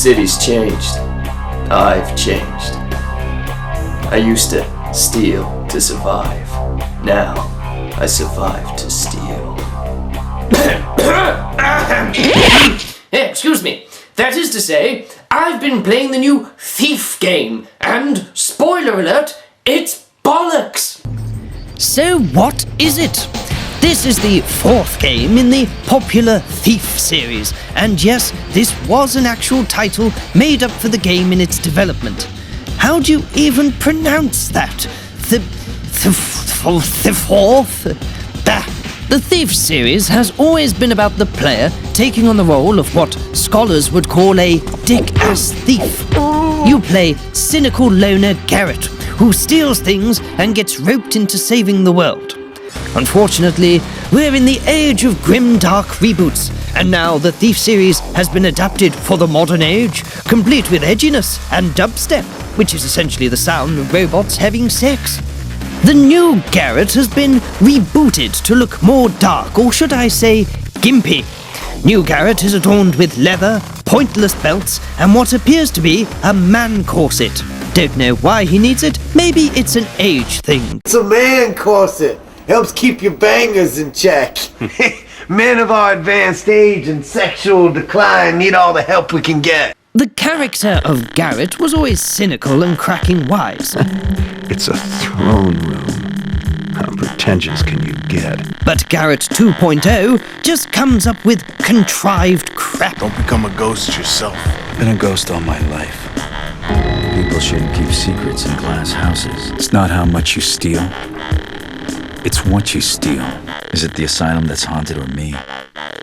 city's changed. I've changed. I used to steal to survive. Now, I survive to steal. Excuse me. That is to say, I've been playing the new Thief game, and, spoiler alert, it's bollocks! So what is it? This is the fourth game in the popular Thief series, and yes, this was an actual title made up for the game in its development. How do you even pronounce that? The fourth? The Thief series has always been about the player taking on the role of what scholars would call a dick-ass thief. You play cynical loner Garrett, who steals things and gets roped into saving the world. Unfortunately, we're in the age of grim dark reboots, and now the Thief series has been adapted for the modern age, complete with edginess and dubstep, which is essentially the sound of robots having sex. The new Garrett has been rebooted to look more dark, or should I say, gimpy. New Garrett is adorned with leather, pointless belts, and what appears to be a man corset. Don't know why he needs it, maybe it's an age thing. It's a man corset. Helps keep your bangers in check. Men of our advanced age and sexual decline need all the help we can get. The character of Garrett was always cynical and cracking wise. It's a throne room. How pretentious can you get? But Garrett 2.0 just comes up with contrived crap. Don't become a ghost yourself. I've been a ghost all my life. People shouldn't keep secrets in glass houses. It's not how much you steal. It's what you steal. Is it the asylum that's haunted or me?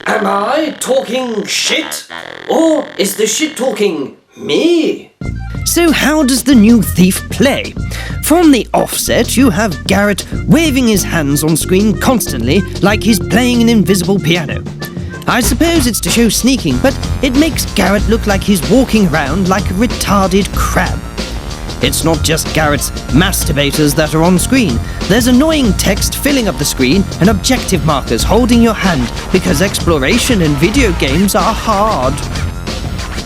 Am I talking shit? Or is the shit talking me? So how does the new Thief play? From the offset, you have Garrett waving his hands on screen constantly like he's playing an invisible piano. I suppose it's to show sneaking, but it makes Garrett look like he's walking around like a retarded crab. It's not just Garrett's masturbators that are on screen. There's annoying text filling up the screen and objective markers holding your hand because exploration in video games are hard.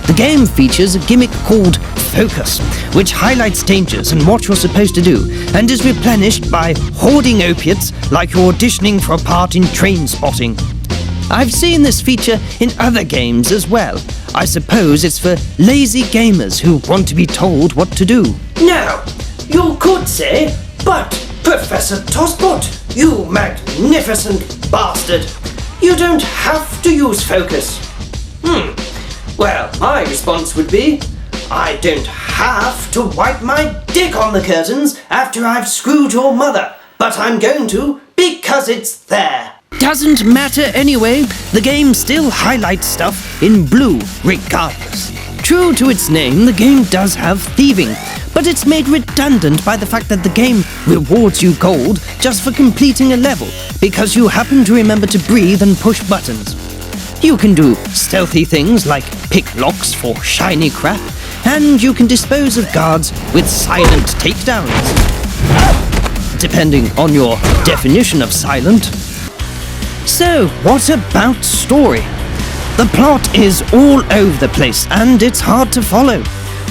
The game features a gimmick called Focus, which highlights dangers and what you're supposed to do, and is replenished by hoarding opiates like you're auditioning for a part in Train Spotting. I've seen this feature in other games as well. I suppose it's for lazy gamers who want to be told what to do. Now, you could say, but Professor Tosspot, you magnificent bastard, you don't have to use focus. Well, my response would be, I don't have to wipe my dick on the curtains after I've screwed your mother, but I'm going to because it's there. Doesn't matter anyway, the game still highlights stuff in blue regardless. True to its name, the game does have thieving, but it's made redundant by the fact that the game rewards you gold just for completing a level, because you happen to remember to breathe and push buttons. You can do stealthy things like pick locks for shiny crap, and you can dispose of guards with silent takedowns. Depending on your definition of silent. So, what about story? The plot is all over the place, and it's hard to follow.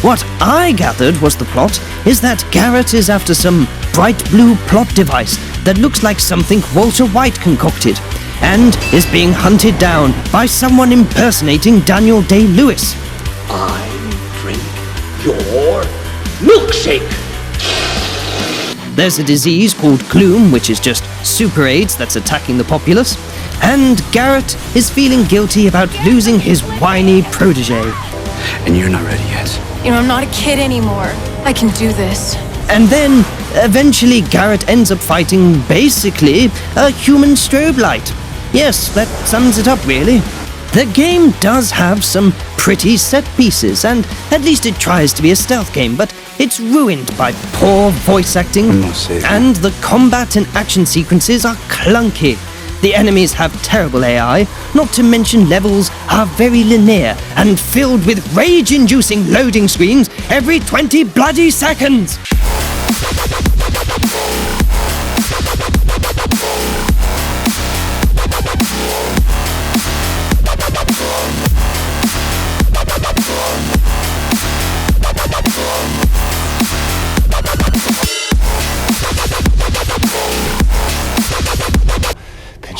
What I gathered was the plot is that Garrett is after some bright blue plot device that looks like something Walter White concocted, and is being hunted down by someone impersonating Daniel Day-Lewis. I drink your milkshake. There's a disease called gloom, which is just super AIDS that's attacking the populace, and Garrett is feeling guilty about losing his whiny protege. And you're not ready yet. You know, I'm not a kid anymore. I can do this. And then, eventually, Garrett ends up fighting, basically, a human strobe light. Yes, that sums it up, really. The game does have some pretty set pieces, and at least it tries to be a stealth game, but it's ruined by poor voice acting, and the combat and action sequences are clunky. The enemies have terrible AI, not to mention levels are very linear and filled with rage-inducing loading screens every 20 bloody seconds.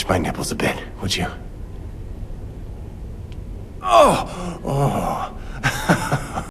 touch my nipples a bit, would you? Oh!